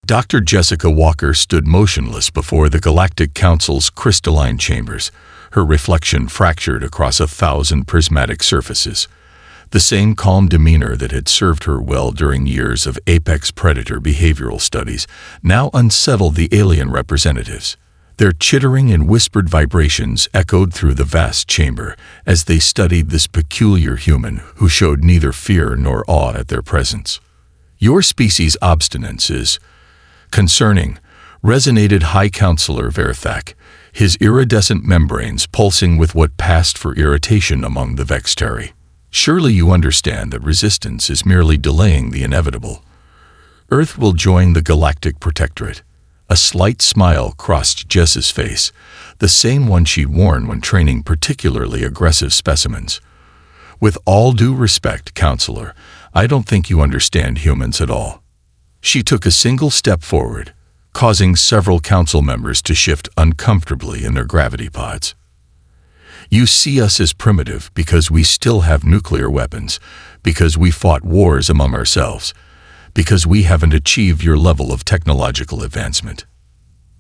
Dr. Jessica Walker stood motionless before the Galactic Council's crystalline chambers, her reflection fractured across 1,000 prismatic surfaces. The same calm demeanor that had served her well during years of apex predator behavioral studies now unsettled the alien representatives. Their chittering and whispered vibrations echoed through the vast chamber as they studied this peculiar human who showed neither fear nor awe at their presence. "Your species' obstinance is concerning," resonated High Counselor Verthak, his iridescent membranes pulsing with what passed for irritation among the Vextari. "Surely you understand that resistance is merely delaying the inevitable. Earth will join the Galactic Protectorate." A slight smile crossed Jess's face, the same one she'd worn when training particularly aggressive specimens. "With all due respect, Counselor, I don't think you understand humans at all." She took a single step forward, causing several council members to shift uncomfortably in their gravity pods. "You see us as primitive because we still have nuclear weapons, because we fought wars among ourselves, because we haven't achieved your level of technological advancement."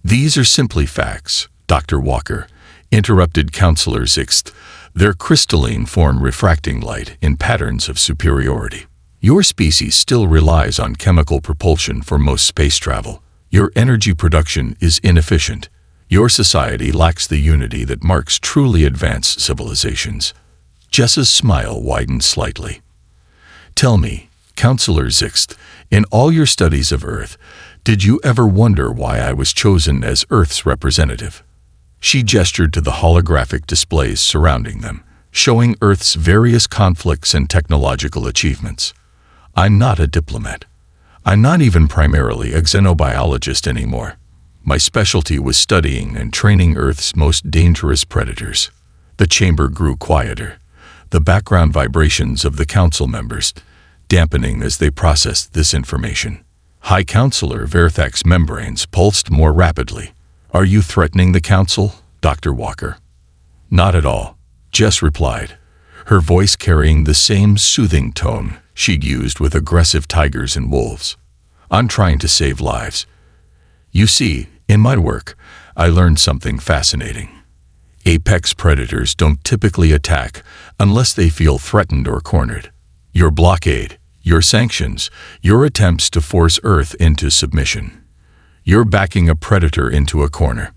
"These are simply facts, Dr. Walker," interrupted Counselor Zixt, their crystalline form refracting light in patterns of superiority. "Your species still relies on chemical propulsion for most space travel. Your energy production is inefficient. Your society lacks the unity that marks truly advanced civilizations." Jess's smile widened slightly. "Tell me, Counselor Zixt, in all your studies of Earth, did you ever wonder why I was chosen as Earth's representative?" She gestured to the holographic displays surrounding them, showing Earth's various conflicts and technological achievements. "I'm not a diplomat. I'm not even primarily a xenobiologist anymore. My specialty was studying and training Earth's most dangerous predators." The chamber grew quieter, the background vibrations of the council members dampening as they processed this information. High Counselor Verthak's membranes pulsed more rapidly. "Are you threatening the council, Dr. Walker?" "Not at all," Jess replied, her voice carrying the same soothing tone she'd used with aggressive tigers and wolves. "I'm trying to save lives. You see, in my work, I learned something fascinating. Apex predators don't typically attack unless they feel threatened or cornered. Your blockade, your sanctions, your attempts to force Earth into submission. You're backing a predator into a corner."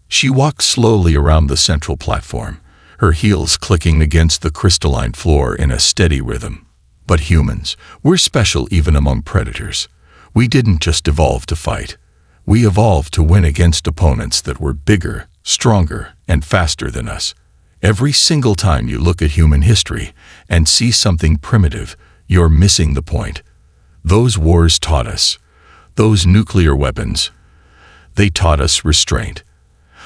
She walked slowly around the central platform, her heels clicking against the crystalline floor in a steady rhythm. "But humans, we're special even among predators. We didn't just evolve to fight. We evolved to win against opponents that were bigger, stronger, and faster than us. Every single time you look at human history and see something primitive, you're missing the point. Those wars taught us. Those nuclear weapons, they taught us restraint.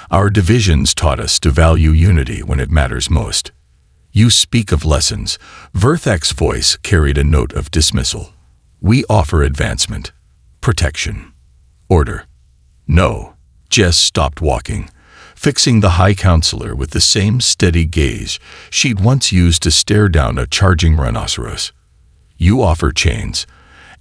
Our divisions taught us to value unity when it matters most." "You speak of lessons." Verthak's voice carried a note of dismissal. "We offer advancement, protection, order." "No." Jess stopped walking, fixing the High Counselor with the same steady gaze she'd once used to stare down a charging rhinoceros. "You offer chains,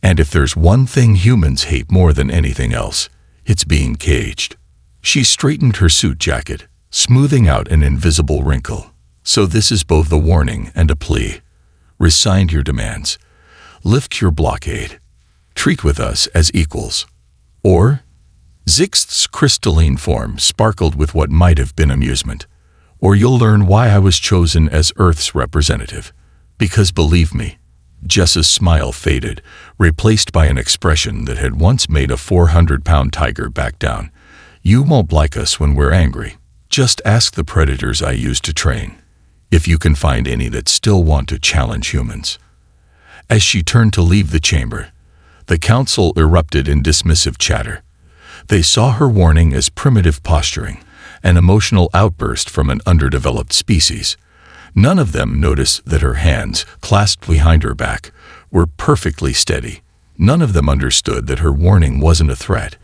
and if there's one thing humans hate more than anything else, it's being caged." She straightened her suit jacket, smoothing out an invisible wrinkle. "So this is both a warning and a plea. Resign your demands. Lift your blockade. Treat with us as equals. Or—" Zixt's crystalline form sparkled with what might have been amusement. "Or you'll learn why I was chosen as Earth's representative. Because believe me," Jess's smile faded, replaced by an expression that had once made a 400-pound tiger back down. "You won't like us when we're angry. Just ask the predators I used to train, if you can find any that still want to challenge humans." As she turned to leave the chamber, the council erupted in dismissive chatter. They saw her warning as primitive posturing, an emotional outburst from an underdeveloped species. None of them noticed that her hands, clasped behind her back, were perfectly steady. None of them understood that her warning wasn't a threat.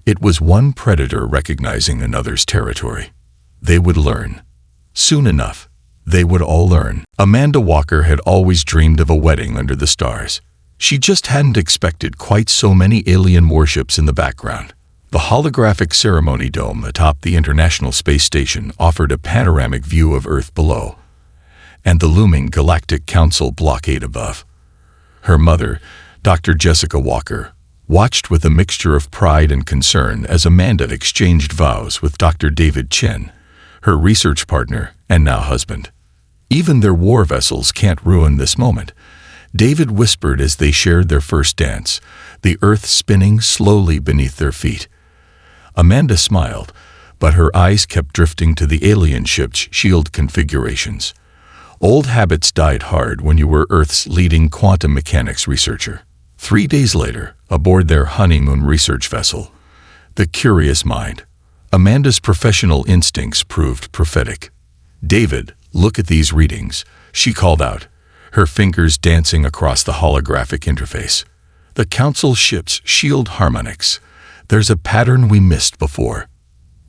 It was one predator recognizing another's territory. They would learn. Soon enough, they would all learn. Amanda Walker had always dreamed of a wedding under the stars. She just hadn't expected quite so many alien warships in the background. The holographic ceremony dome atop the International Space Station offered a panoramic view of Earth below, and the looming Galactic Council blockade above. Her mother, Dr. Jessica Walker, watched with a mixture of pride and concern as Amanda exchanged vows with Dr. David Chen, her research partner and now husband. "Even their war vessels can't ruin this moment," David whispered as they shared their first dance, the Earth spinning slowly beneath their feet. Amanda smiled, but her eyes kept drifting to the alien ship's shield configurations. Old habits died hard when you were Earth's leading quantum mechanics researcher. 3 days later, aboard their honeymoon research vessel, the Curious Mind, Amanda's professional instincts proved prophetic. "David, look at these readings," she called out, her fingers dancing across the holographic interface. "The Council ship's shield harmonics. There's a pattern we missed before."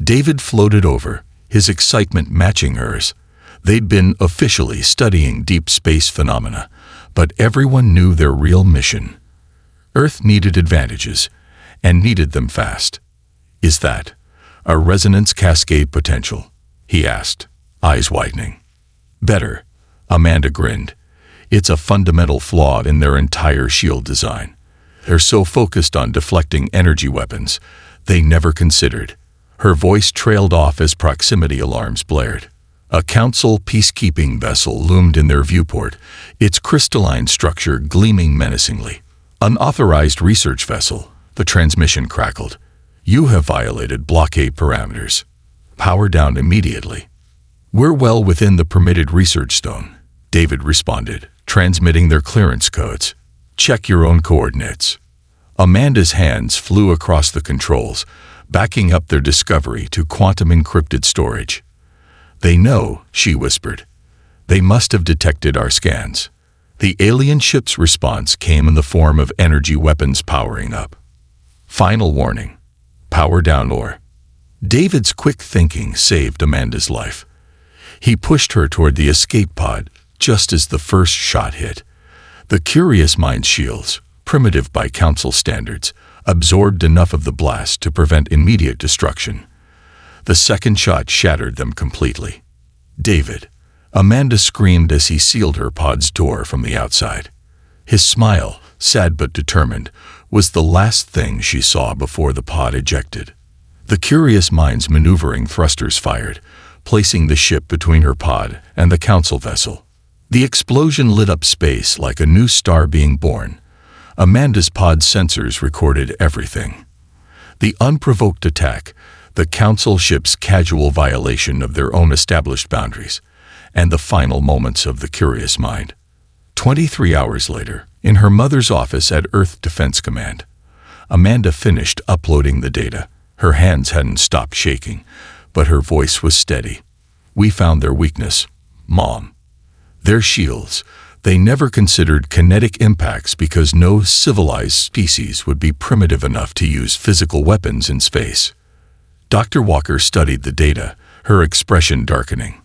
David floated over, his excitement matching hers. They'd been officially studying deep space phenomena, but everyone knew their real mission. Earth needed advantages, and needed them fast. "Is that a resonance cascade potential?" he asked, eyes widening. "Better," Amanda grinned. "It's a fundamental flaw in their entire shield design. They're so focused on deflecting energy weapons, they never considered." Her voice trailed off as proximity alarms blared. A Council peacekeeping vessel loomed in their viewport, its crystalline structure gleaming menacingly. "Unauthorized research vessel," the transmission crackled. "You have violated blockade parameters. Power down immediately." "We're well within the permitted research zone," David responded, transmitting their clearance codes. "Check your own coordinates." Amanda's hands flew across the controls, backing up their discovery to quantum-encrypted storage. "They know," she whispered. "They must have detected our scans." The alien ship's response came in the form of energy weapons powering up. "Final warning. Power down or..." David's quick thinking saved Amanda's life. He pushed her toward the escape pod just as the first shot hit. The Curious Mind's shields, primitive by Council standards, absorbed enough of the blast to prevent immediate destruction. The second shot shattered them completely. "David," Amanda screamed as he sealed her pod's door from the outside. His smile, sad but determined, was the last thing she saw before the pod ejected. The Curious Mind's maneuvering thrusters fired, placing the ship between her pod and the Council vessel. The explosion lit up space like a new star being born. Amanda's pod sensors recorded everything. The unprovoked attack, the Council ship's casual violation of their own established boundaries, and the final moments of the Curious Mind. 23 hours later, in her mother's office at Earth Defense Command, Amanda finished uploading the data. Her hands hadn't stopped shaking, but her voice was steady. "We found their weakness, Mom. Their shields. They never considered kinetic impacts because no civilized species would be primitive enough to use physical weapons in space." Dr. Walker studied the data, her expression darkening.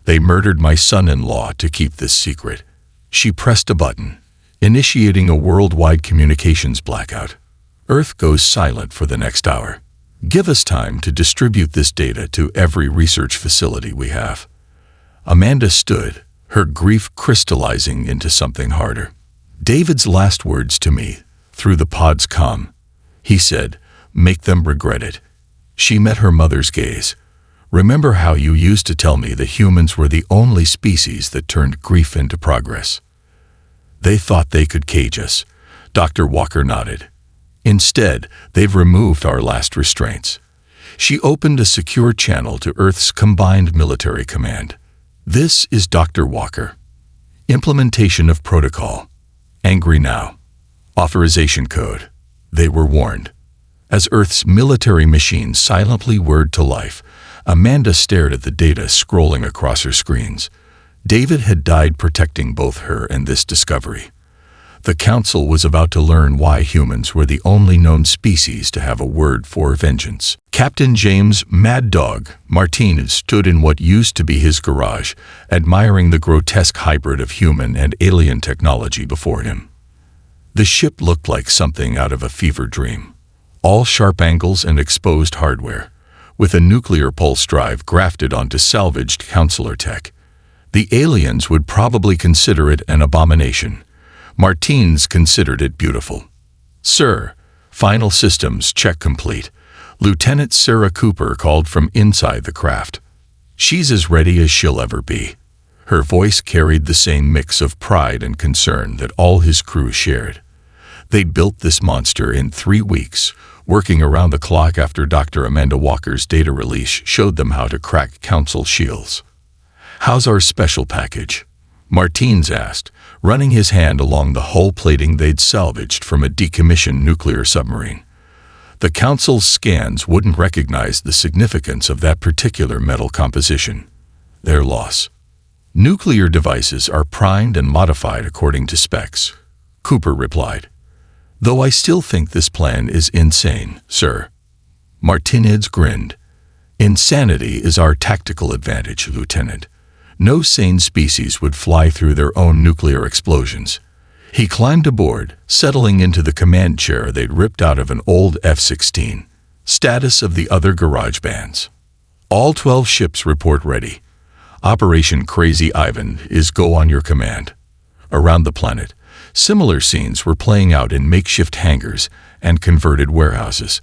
"They murdered my son-in-law to keep this secret." She pressed a button, initiating a worldwide communications blackout. "Earth goes silent for the next hour. Give us time to distribute this data to every research facility we have." Amanda stood, her grief crystallizing into something harder. "David's last words to me, through the pod's comm," he said, "make them regret it." She met her mother's gaze. "Remember how you used to tell me that humans were the only species that turned grief into progress?" "They thought they could cage us," Dr. Walker nodded. "Instead, they've removed our last restraints." She opened a secure channel to Earth's combined military command. "This is Dr. Walker. Implementation of protocol. Angry now. Authorization code." They were warned. As Earth's military machine silently whirred to life, Amanda stared at the data scrolling across her screens. David had died protecting both her and this discovery. The Council was about to learn why humans were the only known species to have a word for vengeance. Captain James "Mad Dog" Martinez stood in what used to be his garage, admiring the grotesque hybrid of human and alien technology before him. The ship looked like something out of a fever dream. All sharp angles and exposed hardware, with a nuclear pulse drive grafted onto salvaged counselor tech. The aliens would probably consider it an abomination. Martins considered it beautiful. "Sir, final systems check complete," Lieutenant Sarah Cooper called from inside the craft. "She's as ready as she'll ever be." Her voice carried the same mix of pride and concern that all his crew shared. They'd built this monster in 3 weeks, working around the clock after Dr. Amanda Walker's data release showed them how to crack Council shields. "How's our special package?" Martins asked, running his hand along the hull plating they'd salvaged from a decommissioned nuclear submarine. The Council's scans wouldn't recognize the significance of that particular metal composition. Their loss. "Nuclear devices are primed and modified according to specs," Cooper replied. "Though I still think this plan is insane, sir." Martinez grinned. "Insanity is our tactical advantage, Lieutenant. No sane species would fly through their own nuclear explosions." He climbed aboard, settling into the command chair they'd ripped out of an old F-16. Status of the other garage bands. "All 12 ships report ready. Operation Crazy Ivan is go on your command." Around the planet, similar scenes were playing out in makeshift hangars and converted warehouses.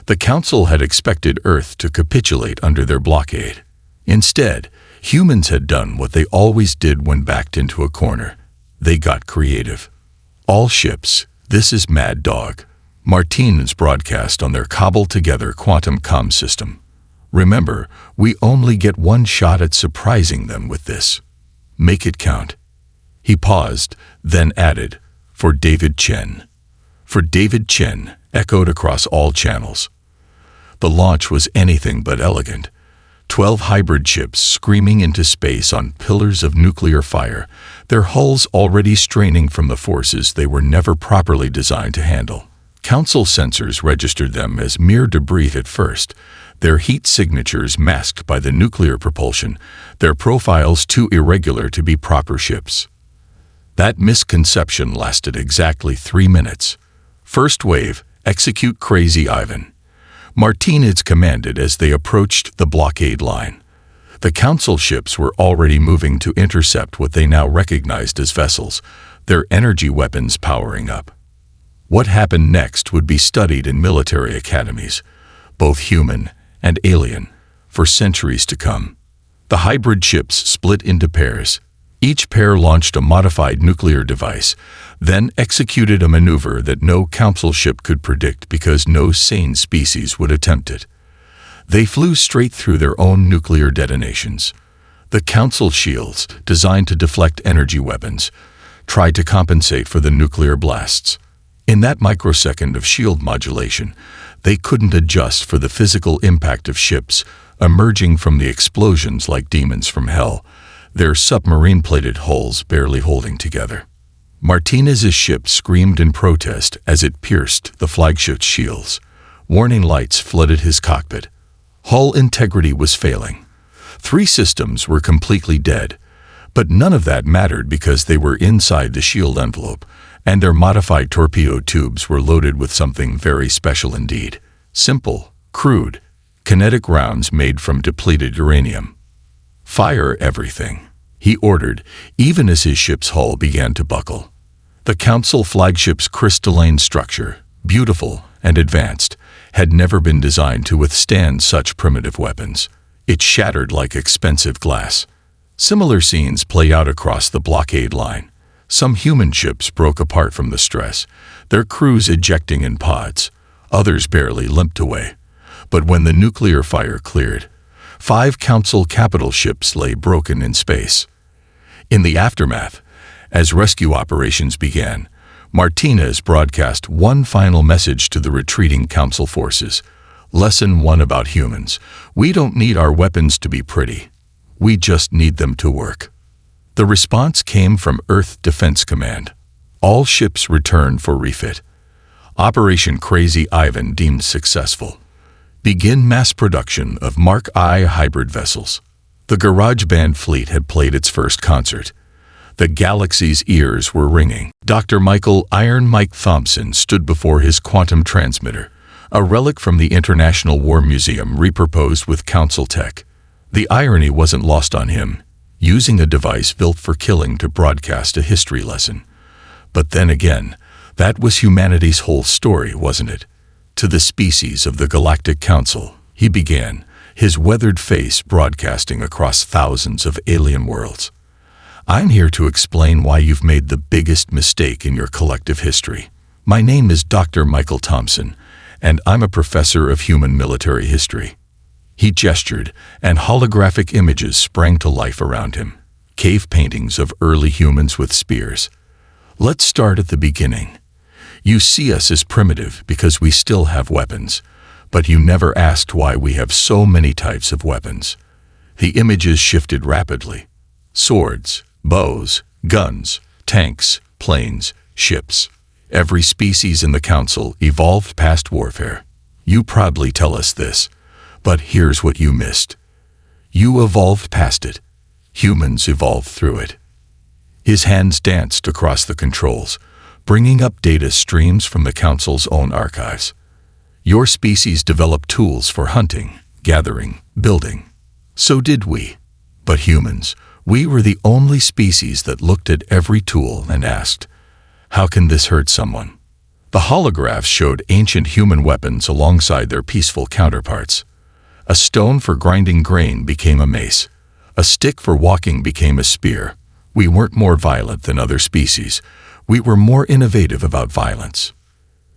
The Council had expected Earth to capitulate under their blockade. Instead, humans had done what they always did when backed into a corner. They got creative. "All ships, this is Mad Dog," Martinez broadcast on their cobbled-together quantum comm system. "Remember, we only get one shot at surprising them with this. Make it count." He paused, then added, "For David Chen." "For David Chen," echoed across all channels. The launch was anything but elegant. 12 hybrid ships screaming into space on pillars of nuclear fire, their hulls already straining from the forces they were never properly designed to handle. Council sensors registered them as mere debris at first, their heat signatures masked by the nuclear propulsion, their profiles too irregular to be proper ships. That misconception lasted exactly 3 minutes. "First wave, execute Crazy Ivan," Martinez commanded as they approached the blockade line. The Council ships were already moving to intercept what they now recognized as vessels, their energy weapons powering up. What happened next would be studied in military academies, both human and alien, for centuries to come. The hybrid ships split into pairs. Each pair launched a modified nuclear device, then executed a maneuver that no Council ship could predict because no sane species would attempt it. They flew straight through their own nuclear detonations. The Council shields, designed to deflect energy weapons, tried to compensate for the nuclear blasts. In that microsecond of shield modulation, they couldn't adjust for the physical impact of ships emerging from the explosions like demons from hell, their submarine-plated hulls barely holding together. Martinez's ship screamed in protest as it pierced the flagship's shields. Warning lights flooded his cockpit. Hull integrity was failing. 3 systems were completely dead, but none of that mattered because they were inside the shield envelope, and their modified torpedo tubes were loaded with something very special indeed. Simple, crude, kinetic rounds made from depleted uranium. "Fire everything," he ordered, even as his ship's hull began to buckle. The Council flagship's crystalline structure, beautiful and advanced, had never been designed to withstand such primitive weapons. It shattered like expensive glass. Similar scenes play out across the blockade line. Some human ships broke apart from the stress, their crews ejecting in pods. Others barely limped away. But when the nuclear fire cleared, 5 Council capital ships lay broken in space. In the aftermath, as rescue operations began, Martinez broadcast one final message to the retreating Council forces. Lesson 1 about humans: we don't need our weapons to be pretty. We just need them to work. The response came from Earth Defense Command. All ships returned for refit. Operation Crazy Ivan deemed successful. Begin mass production of Mark I hybrid vessels. The garage band fleet had played its first concert. The galaxy's ears were ringing. Dr. Michael Iron Mike Thompson stood before his quantum transmitter, a relic from the International War Museum repurposed with Council tech. The irony wasn't lost on him, using a device built for killing to broadcast a history lesson. But then again, that was humanity's whole story, wasn't it? To the species of the Galactic Council, he began, his weathered face broadcasting across thousands of alien worlds. I'm here to explain why you've made the biggest mistake in your collective history. My name is Dr. Michael Thompson, and I'm a professor of human military history. He gestured, and holographic images sprang to life around him. Cave paintings of early humans with spears. Let's start at the beginning. You see us as primitive because we still have weapons, but you never asked why we have so many types of weapons. The images shifted rapidly. Swords, bows, guns, tanks, planes, ships. Every species in the Council evolved past warfare. You proudly tell us this, but here's what you missed. You evolved past it. Humans evolved through it. His hands danced across the controls, bringing up data streams from the Council's own archives. Your species developed tools for hunting, gathering, building. So did we. But humans, we were the only species that looked at every tool and asked, how can this hurt someone? The holographs showed ancient human weapons alongside their peaceful counterparts. A stone for grinding grain became a mace. A stick for walking became a spear. We weren't more violent than other species. We were more innovative about violence.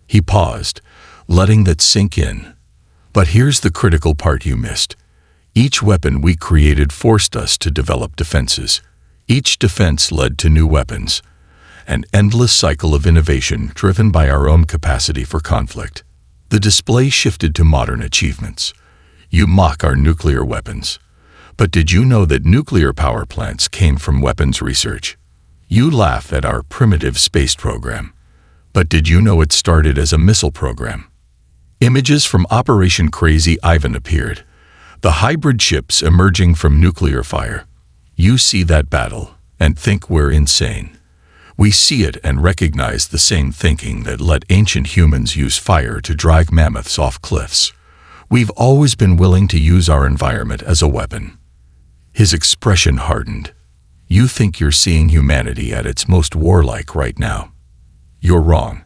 He paused, letting that sink in. But here's the critical part you missed. Each weapon we created forced us to develop defenses. Each defense led to new weapons. An endless cycle of innovation driven by our own capacity for conflict. The display shifted to modern achievements. You mock our nuclear weapons. But did you know that nuclear power plants came from weapons research? You laugh at our primitive space program. But did you know it started as a missile program? Images from Operation Crazy Ivan appeared. The hybrid ships emerging from nuclear fire. You see that battle and think we're insane. We see it and recognize the same thinking that let ancient humans use fire to drive mammoths off cliffs. We've always been willing to use our environment as a weapon. His expression hardened. You think you're seeing humanity at its most warlike right now. You're wrong.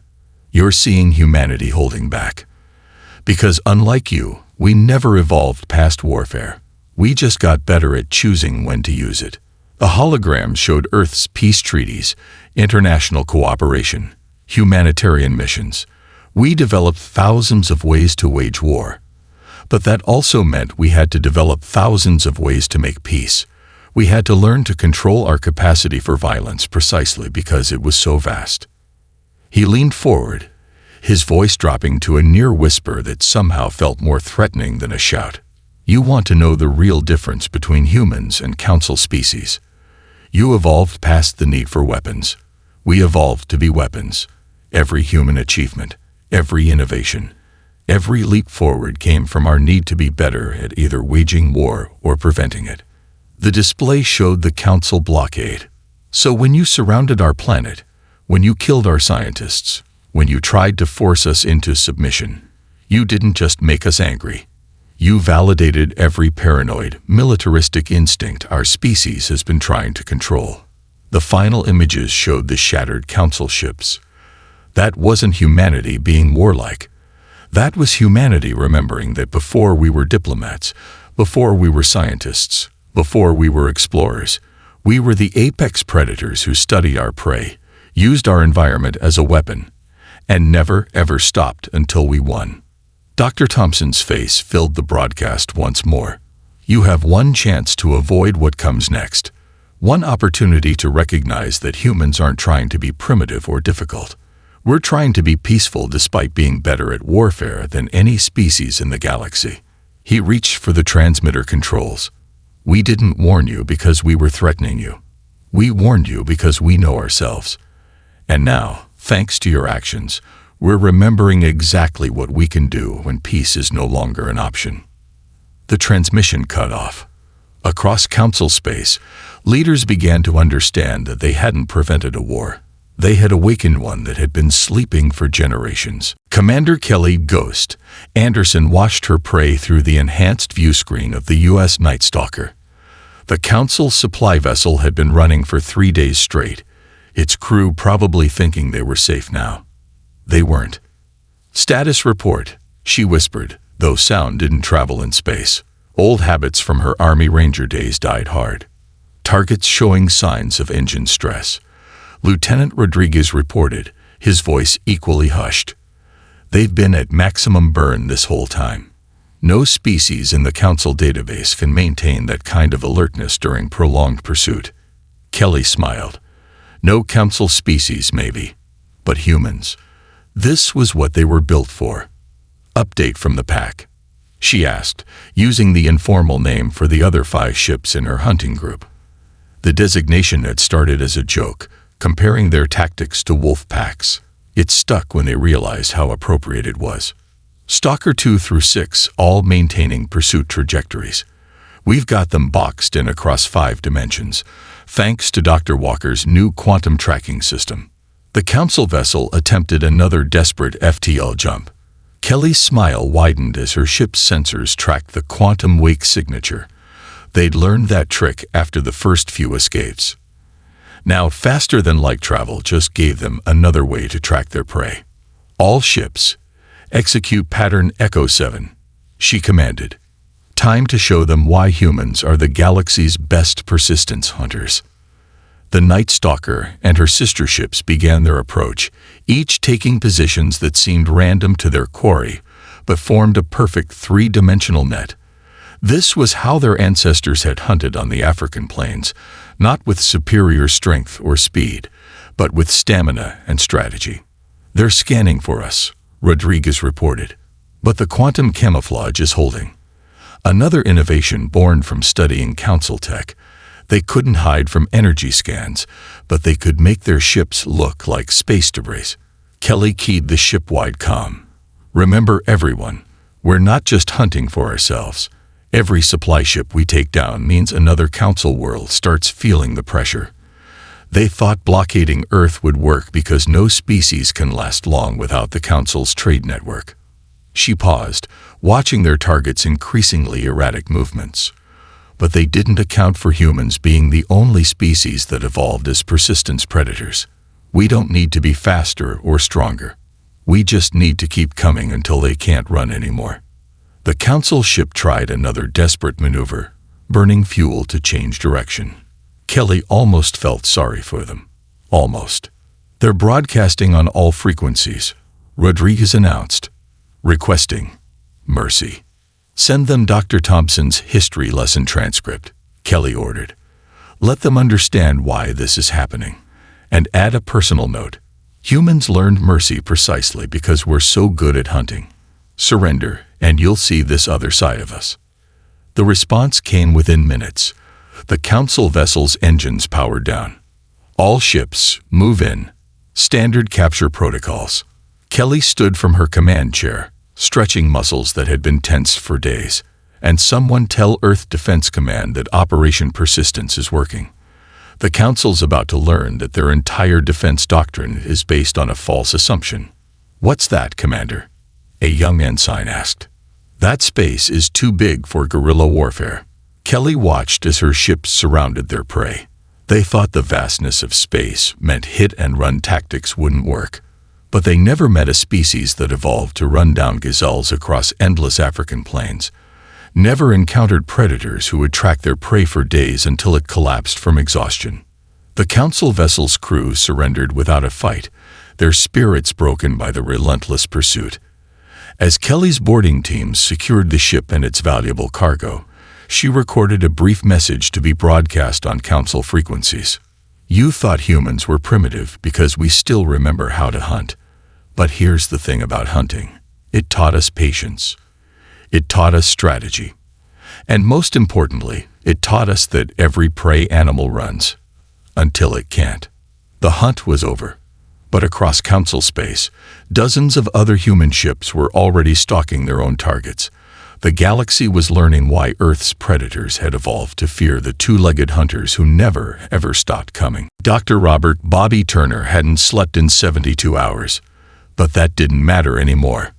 You're seeing humanity holding back. Because unlike you, we never evolved past warfare. We just got better at choosing when to use it. The holograms showed Earth's peace treaties, international cooperation, humanitarian missions. We developed thousands of ways to wage war. But that also meant we had to develop thousands of ways to make peace. We had to learn to control our capacity for violence precisely because it was so vast. He leaned forward, his voice dropping to a near whisper that somehow felt more threatening than a shout. You want to know the real difference between humans and council species. You evolved past the need for weapons. We evolved to be weapons. Every human achievement, every innovation, every leap forward came from our need to be better at either waging war or preventing it. The display showed the council blockade. So when you surrounded our planet, when you killed our scientists, when you tried to force us into submission, you didn't just make us angry. You validated every paranoid, militaristic instinct our species has been trying to control. The final images showed the shattered council ships. That wasn't humanity being warlike. That was humanity remembering that before we were diplomats, before we were scientists, before we were explorers, we were the apex predators who studied our prey, used our environment as a weapon, and never ever stopped until we won. Dr. Thompson's face filled the broadcast once more. You have one chance to avoid what comes next. One opportunity to recognize that humans aren't trying to be primitive or difficult. We're trying to be peaceful despite being better at warfare than any species in the galaxy. He reached for the transmitter controls. We didn't warn you because we were threatening you. We warned you because we know ourselves. And now, thanks to your actions, we're remembering exactly what we can do when peace is no longer an option. The transmission cut off. Across council space, Leaders began to understand that they hadn't prevented a war. They had awakened one that had been sleeping for generations. Commander Kelly Ghost Anderson watched her prey through the enhanced view screen of the U.S. Night Stalker. The Council supply vessel had been running for 3 days straight, its crew probably thinking they were safe now. They weren't. "Status report," she whispered, though sound didn't travel in space. Old habits from her Army Ranger days died hard. Targets showing signs of engine stress. Lieutenant Rodriguez reported, his voice equally hushed. "They've been at maximum burn this whole time. No species in the Council database can maintain that kind of alertness during prolonged pursuit." Kelly smiled. No Council species, maybe, but humans. This was what they were built for. "Update from the pack," she asked, using the informal name for the other 5 ships in her hunting group. The designation had started as a joke, comparing their tactics to wolf packs. It stuck when they realized how appropriate it was. Stalker 2 through 6, all maintaining pursuit trajectories. We've got them boxed in across 5 dimensions, thanks to Dr. Walker's new quantum tracking system. The Council vessel attempted another desperate FTL jump. Kelly's smile widened as her ship's sensors tracked the quantum wake signature. They'd learned that trick after the first few escapes. Now, faster-than-light travel just gave them another way to track their prey. "All ships, execute pattern Echo 7, she commanded. Time to show them why humans are the galaxy's best persistence hunters. The Night Stalker and her sister ships began their approach, each taking positions that seemed random to their quarry, but formed a perfect 3-dimensional net. This was how their ancestors had hunted on the African plains, not with superior strength or speed, but with stamina and strategy. "They're scanning for us," Rodriguez reported. "But the quantum camouflage is holding." Another innovation born from studying Council tech. They couldn't hide from energy scans, but they could make their ships look like space debris. Kelly keyed the ship-wide comm. "Remember, everyone, we're not just hunting for ourselves. Every supply ship we take down means another Council world starts feeling the pressure." They thought blockading Earth would work because no species can last long without the Council's trade network. She paused, watching their targets' increasingly erratic movements. But they didn't account for humans being the only species that evolved as persistence predators. "We don't need to be faster or stronger. We just need to keep coming until they can't run anymore." The Council ship tried another desperate maneuver, burning fuel to change direction. Kelly almost felt sorry for them. Almost. "They're broadcasting on all frequencies," Rodriguez announced. "Requesting mercy. Send them Dr. Thompson's history lesson transcript," Kelly ordered. "Let them understand why this is happening. And add a personal note. Humans learned mercy precisely because we're so good at hunting. Surrender, and you'll see this other side of us." The response came within minutes. The Council vessel's engines powered down. "All ships, move in. Standard capture protocols." Kelly stood from her command chair, stretching muscles that had been tensed for days. "And someone tell Earth Defense Command that Operation Persistence is working. The Council's about to learn that their entire defense doctrine is based on a false assumption." "What's that, Commander?" a young ensign asked. "That space is too big for guerrilla warfare." Kelly watched as her ships surrounded their prey. They thought the vastness of space meant hit-and-run tactics wouldn't work. But they never met a species that evolved to run down gazelles across endless African plains. Never encountered predators who would track their prey for days until it collapsed from exhaustion. The Council vessel's crew surrendered without a fight, their spirits broken by the relentless pursuit. As Kelly's boarding teams secured the ship and its valuable cargo, she recorded a brief message to be broadcast on Council frequencies. "You thought humans were primitive because we still remember how to hunt. But here's the thing about hunting. It taught us patience. It taught us strategy. And most importantly, it taught us that every prey animal runs until it can't." The hunt was over. But across Council space, dozens of other human ships were already stalking their own targets. The galaxy was learning why Earth's predators had evolved to fear the two-legged hunters who never, ever stopped coming. Dr. Robert Bobby Turner hadn't slept in 72 hours, but that didn't matter anymore.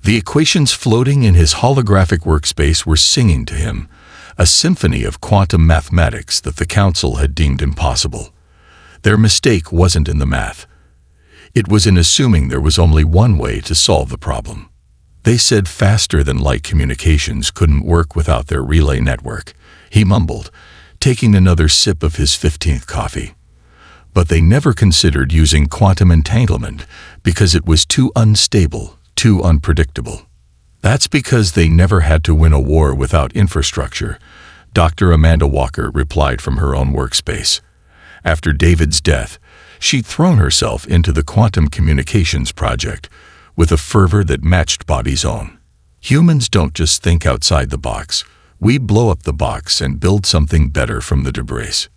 The equations floating in his holographic workspace were singing to him, a symphony of quantum mathematics that the Council had deemed impossible. Their mistake wasn't in the math. It was in assuming there was only one way to solve the problem. They said faster-than-light communications couldn't work without their relay network, he mumbled, taking another sip of his 15th coffee. But they never considered using quantum entanglement because it was too unstable, too unpredictable. That's because they never had to win a war without infrastructure, Dr. Amanda Walker replied from her own workspace. After David's death, she'd thrown herself into the quantum communications project with a fervor that matched Bobby's own. Humans don't just think outside the box. We blow up the box and build something better from the debris.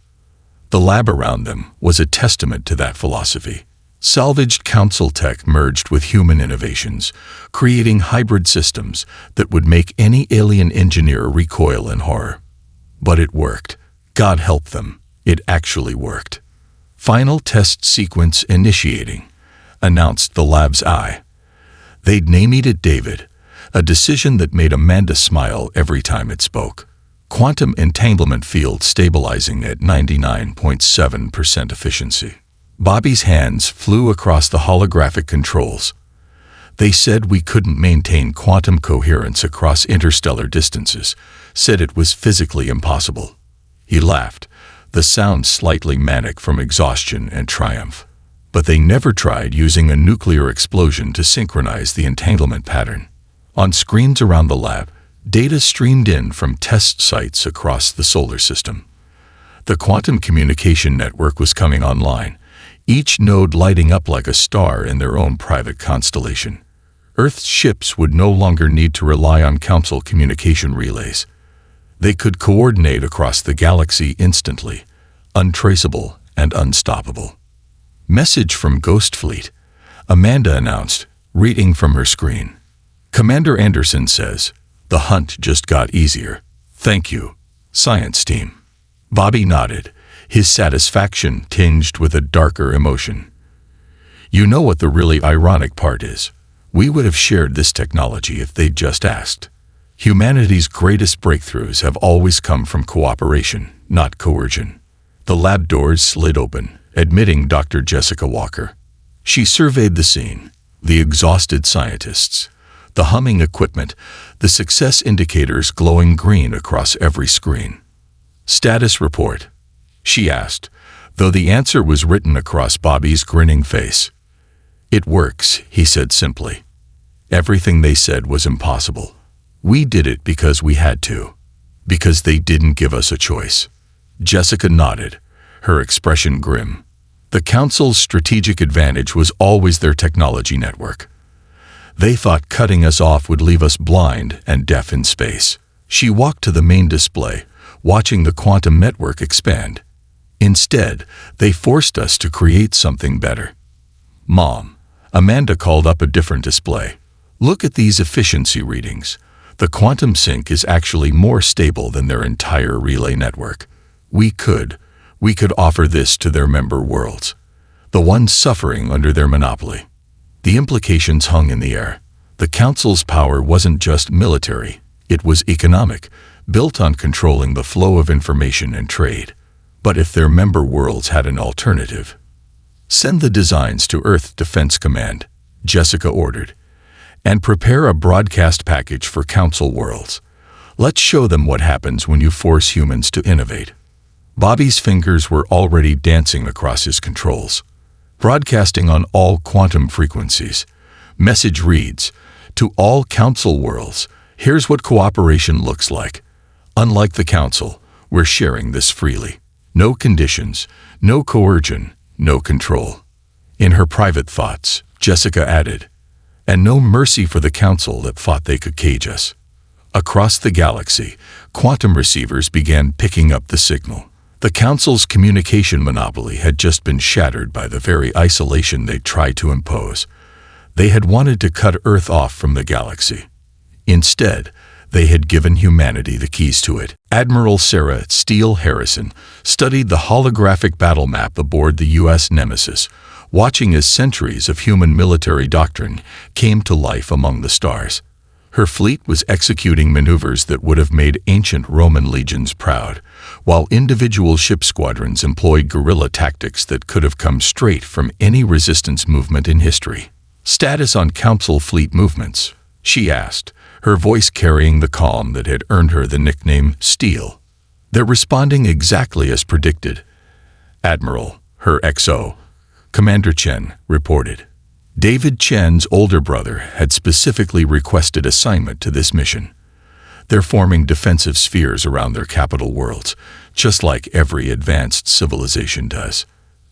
The lab around them was a testament to that philosophy. Salvaged Council tech merged with human innovations, creating hybrid systems that would make any alien engineer recoil in horror. But it worked. God help them. It actually worked. Final test sequence initiating, announced the lab's eye. They'd named it David, a decision that made Amanda smile every time it spoke. Quantum entanglement field stabilizing at 99.7% efficiency. Bobby's hands flew across the holographic controls. They said we couldn't maintain quantum coherence across interstellar distances, said it was physically impossible. He laughed, the sound slightly manic from exhaustion and triumph. But they never tried using a nuclear explosion to synchronize the entanglement pattern. On screens around the lab, data streamed in from test sites across the solar system. The quantum communication network was coming online, each node lighting up like a star in their own private constellation. Earth's ships would no longer need to rely on Council communication relays. They could coordinate across the galaxy instantly, untraceable and unstoppable. Message from Ghost Fleet, Amanda announced, reading from her screen. Commander Anderson says, the hunt just got easier. Thank you, science team. Bobby nodded, his satisfaction tinged with a darker emotion. You know what the really ironic part is? We would have shared this technology if they'd just asked. Humanity's greatest breakthroughs have always come from cooperation, not coercion. The lab doors slid open, admitting Dr. Jessica Walker. She surveyed the scene, the exhausted scientists, the humming equipment, the success indicators glowing green across every screen. Status report, she asked, though the answer was written across Bobby's grinning face. It works, he said simply. Everything they said was impossible. We did it because we had to, because they didn't give us a choice. Jessica nodded, her expression grim. The Council's strategic advantage was always their technology network. They thought cutting us off would leave us blind and deaf in space. She walked to the main display, watching the quantum network expand. Instead, they forced us to create something better. Mom, Amanda called up a different display. Look at these efficiency readings. The quantum sync is actually more stable than their entire relay network. We could offer this to their member worlds, the ones suffering under their monopoly. The implications hung in the air. The Council's power wasn't just military, it was economic, built on controlling the flow of information and trade. But if their member worlds had an alternative, send the designs to Earth Defense Command, Jessica ordered, and prepare a broadcast package for Council worlds. Let's show them what happens when you force humans to innovate. Bobby's fingers were already dancing across his controls. Broadcasting on all quantum frequencies. Message reads, to all Council worlds, here's what cooperation looks like. Unlike the Council, we're sharing this freely. No conditions, no coercion, no control. In her private thoughts, Jessica added, and no mercy for the Council that thought they could cage us. Across the galaxy, quantum receivers began picking up the signal. The Council's communication monopoly had just been shattered by the very isolation they'd tried to impose. They had wanted to cut Earth off from the galaxy. Instead, They had given humanity the keys to it. Admiral Sarah Steele Harrison studied the holographic battle map aboard the U.S. Nemesis, watching as centuries of human military doctrine came to life among the stars. Her fleet was executing maneuvers that would have made ancient Roman legions proud, while individual ship squadrons employed guerrilla tactics that could have come straight from any resistance movement in history. "Status on Council fleet movements?" she asked, her voice carrying the calm that had earned her the nickname Steel. "They're responding exactly as predicted," Admiral, her XO, Commander Chen, reported. David Chen's older brother had specifically requested assignment to this mission. "They're forming defensive spheres around their capital worlds, just like every advanced civilization does."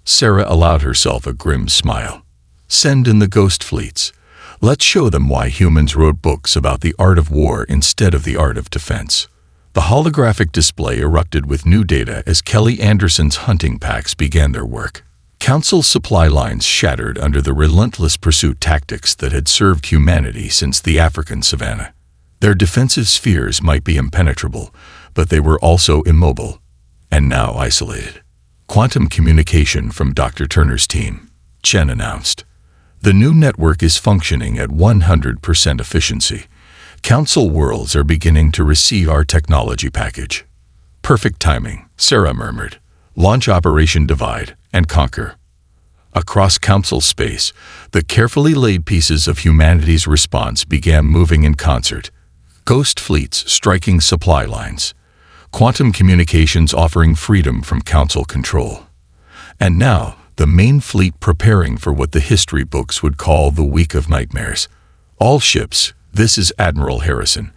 Sarah allowed herself a grim smile. "Send in the ghost fleets. Let's show them why humans wrote books about the art of war instead of the art of defense." The holographic display erupted with new data as Kelly Anderson's hunting packs began their work. Council supply lines shattered under the relentless pursuit tactics that had served humanity since the African savanna. Their defensive spheres might be impenetrable, but they were also immobile, and now isolated. "Quantum communication from Dr. Turner's team," Chen announced. "The new network is functioning at 100% efficiency. Council worlds are beginning to receive our technology package." "Perfect timing," Sarah murmured. "Launch Operation Divide and Conquer." Across Council space, the carefully laid pieces of humanity's response began moving in concert. Ghost fleets striking supply lines, quantum communications offering freedom from Council control. And now, the main fleet preparing for what the history books would call the Week of Nightmares. "All ships, this is Admiral Harrison,"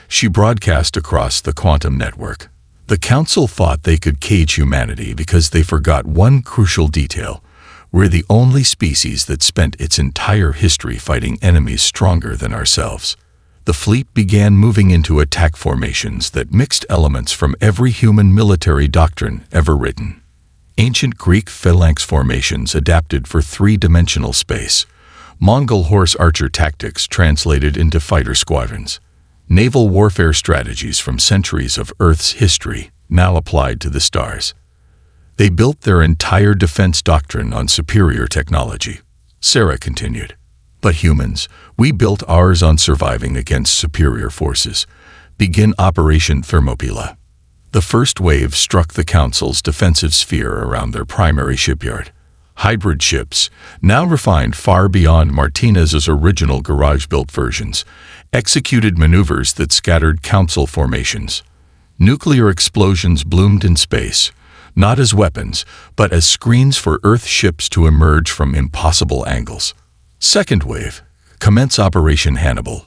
she broadcast across the quantum network. The Council thought they could cage humanity because they forgot one crucial detail. We're the only species that spent its entire history fighting enemies stronger than ourselves. The fleet began moving into attack formations that mixed elements from every human military doctrine ever written. Ancient Greek phalanx formations adapted for three-dimensional space. Mongol horse archer tactics translated into fighter squadrons. Naval warfare strategies from centuries of Earth's history now applied to the stars. They built their entire defense doctrine on superior technology, Sarah continued. "But humans, we built ours on surviving against superior forces. Begin Operation Thermopylae." The first wave struck the Council's defensive sphere around their primary shipyard. Hybrid ships, now refined far beyond Martinez's original garage-built versions, executed maneuvers that scattered Council formations. Nuclear explosions bloomed in space, not as weapons, but as screens for Earth ships to emerge from impossible angles. Second wave, commence Operation Hannibal,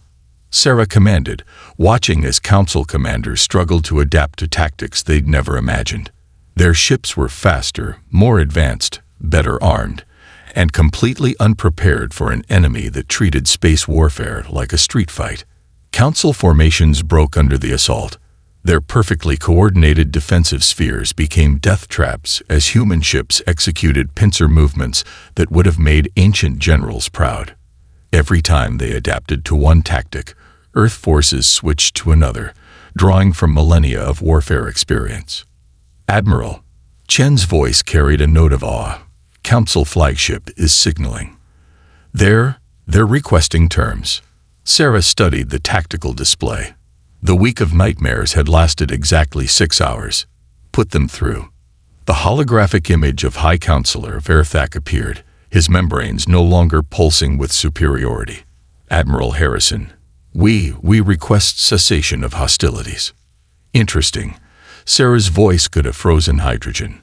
Sarah commanded, watching as Council commanders struggled to adapt to tactics they'd never imagined. Their ships were faster, more advanced, better armed, and completely unprepared for an enemy that treated space warfare like a street fight. Council formations broke under the assault. Their perfectly coordinated defensive spheres became death traps as human ships executed pincer movements that would have made ancient generals proud. Every time they adapted to one tactic, Earth forces switched to another, drawing from millennia of warfare experience. "Admiral," Chen's voice carried a note of awe. "Council flagship is signaling. They're requesting terms." Sarah studied the tactical display. The Week of Nightmares had lasted exactly 6 hours. "Put them through." The holographic image of High Counselor Verthak appeared, his membranes no longer pulsing with superiority. "Admiral Harrison, we request cessation of hostilities." Interesting. Sarah's voice could have frozen hydrogen.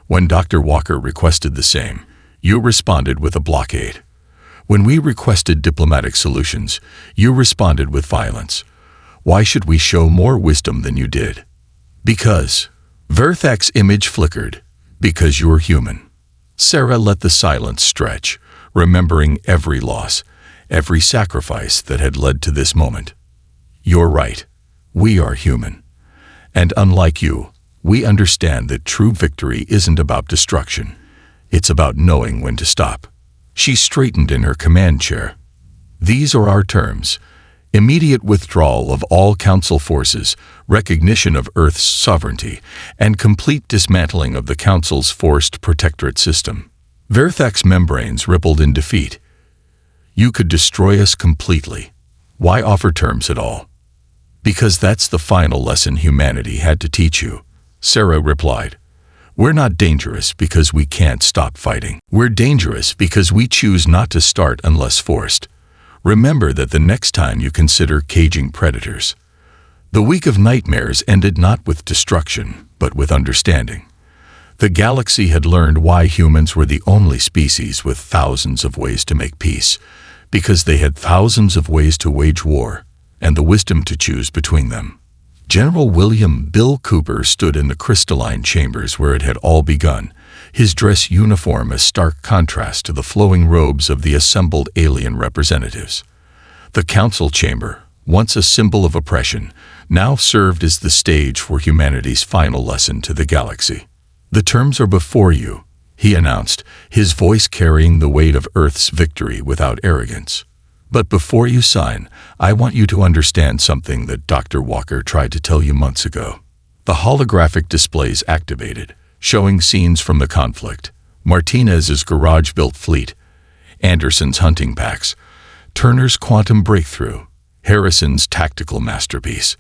"When Dr. Walker requested the same, you responded with a blockade. When we requested diplomatic solutions, you responded with violence. Why should we show more wisdom than you did?" "Because," Verthak's image flickered, "because you're human." Sarah let the silence stretch, remembering every loss, every sacrifice that had led to this moment. "You're right. We are human. And unlike you, we understand that true victory isn't about destruction. It's about knowing when to stop." She straightened in her command chair. "These are our terms. immediate withdrawal of all Council forces, recognition of Earth's sovereignty, and complete dismantling of the Council's forced protectorate system. Verthak's membranes rippled in defeat. You could destroy us completely. Why offer terms at all? Because that's the final lesson humanity had to teach you, Sarah replied. We're not dangerous because we can't stop fighting. We're dangerous because we choose not to start unless forced. Remember that the next time you consider caging predators. The week of nightmares ended not with destruction, but with understanding. The galaxy had learned why humans were the only species with thousands of ways to make peace, because they had thousands of ways to wage war, and the wisdom to choose between them. General William Bill Cooper stood in the crystalline chambers where it had all begun, his dress uniform a stark contrast to the flowing robes of the assembled alien representatives. The council chamber, once a symbol of oppression, now served as the stage for humanity's final lesson to the galaxy. The terms are before you, he announced, his voice carrying the weight of Earth's victory without arrogance. But before you sign, I want you to understand something that Dr. Walker tried to tell you months ago. The holographic displays activated, showing scenes from the conflict, Martinez's garage-built fleet, Anderson's hunting packs, Turner's quantum breakthrough, Harrison's tactical masterpiece.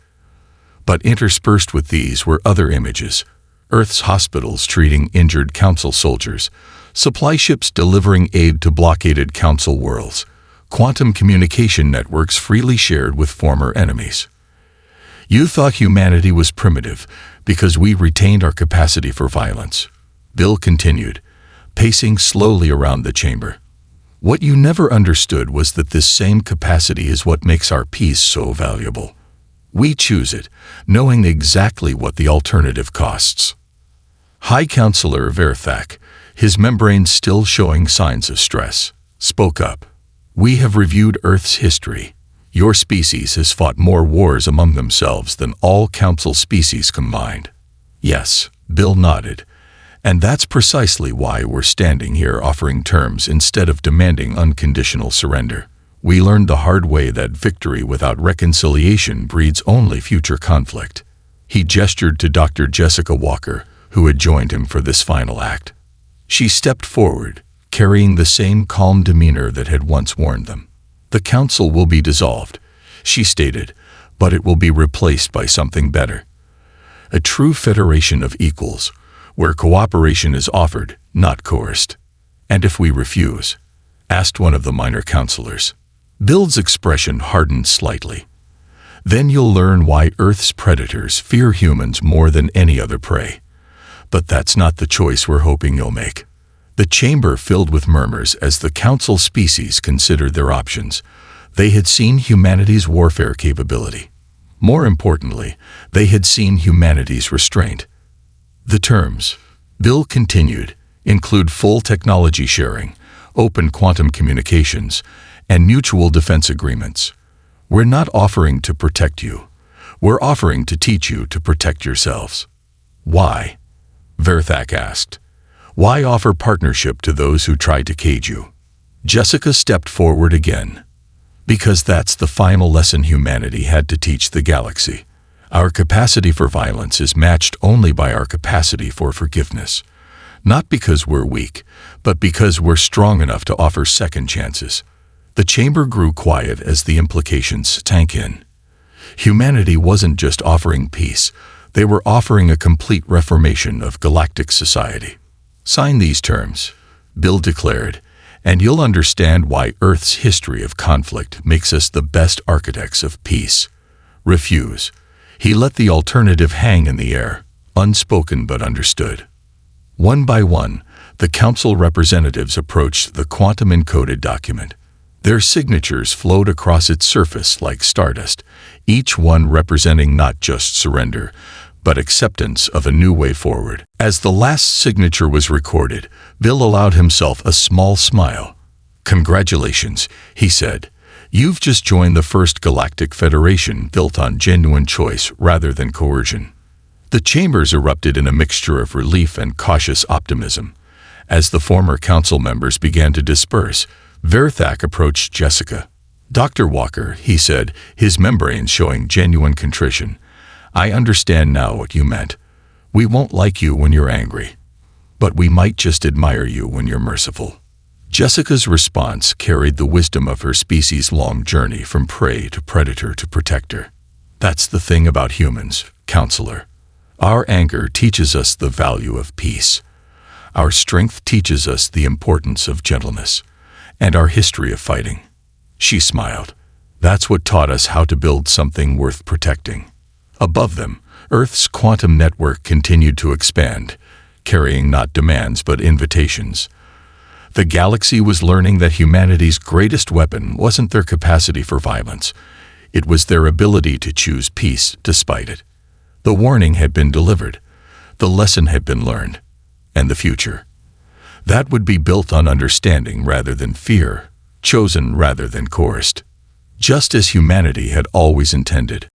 But interspersed with these were other images, Earth's hospitals treating injured Council soldiers, supply ships delivering aid to blockaded Council worlds, quantum communication networks freely shared with former enemies. You thought humanity was primitive because we retained our capacity for violence, Bill continued, pacing slowly around the chamber. What you never understood was that this same capacity is what makes our peace so valuable. We choose it, knowing exactly what the alternative costs. High Counselor Verthak, his membranes still showing signs of stress, spoke up. We have reviewed Earth's history. Your species has fought more wars among themselves than all Council species combined. Yes, Bill nodded. And that's precisely why we're standing here offering terms instead of demanding unconditional surrender. We learned the hard way that victory without reconciliation breeds only future conflict. He gestured to Dr. Jessica Walker, who had joined him for this final act. She stepped forward, carrying the same calm demeanor that had once warned them. The Council will be dissolved, she stated, but it will be replaced by something better. A true federation of equals, where cooperation is offered, not coerced. And if we refuse? Asked one of the minor counselors. Bill's expression hardened slightly. Then you'll learn why Earth's predators fear humans more than any other prey. But that's not the choice we're hoping you'll make. The chamber filled with murmurs as the Council species considered their options. They had seen humanity's warfare capability. More importantly, they had seen humanity's restraint. The terms, Bill continued, include full technology sharing, open quantum communications, and mutual defense agreements. We're not offering to protect you. We're offering to teach you to protect yourselves. Why? Verthak asked. Why offer partnership to those who try to cage you? Jessica stepped forward again. Because that's the final lesson humanity had to teach the galaxy. Our capacity for violence is matched only by our capacity for forgiveness. Not because we're weak, but because we're strong enough to offer second chances. The chamber grew quiet as the implications sank in. Humanity wasn't just offering peace, they were offering a complete reformation of galactic society. Sign these terms, Bill declared, and you'll understand why Earth's history of conflict makes us the best architects of peace. Refuse. He let the alternative hang in the air, unspoken but understood. One by one, the Council representatives approached the quantum-encoded document. Their signatures flowed across its surface like stardust, each one representing not just surrender, but acceptance of a new way forward. As the last signature was recorded, Bill allowed himself a small smile. Congratulations, he said. You've just joined the first Galactic Federation built on genuine choice rather than coercion. The chambers erupted in a mixture of relief and cautious optimism. As the former council members began to disperse, Verthak approached Jessica. "Dr. Walker," he said, his membranes showing genuine contrition, "I understand now what you meant. We won't like you when you're angry, but we might just admire you when you're merciful." Jessica's response carried the wisdom of her species' long journey from prey to predator to protector. "That's the thing about humans, counselor. Our anger teaches us the value of peace. Our strength teaches us the importance of gentleness, and our history of fighting." She smiled. "That's what taught us how to build something worth protecting." Above them, Earth's quantum network continued to expand, carrying not demands but invitations. The galaxy was learning that humanity's greatest weapon wasn't their capacity for violence. It was their ability to choose peace despite it. The warning had been delivered. The lesson had been learned. And the future. That would be built on understanding rather than fear, chosen rather than coerced. Just as humanity had always intended.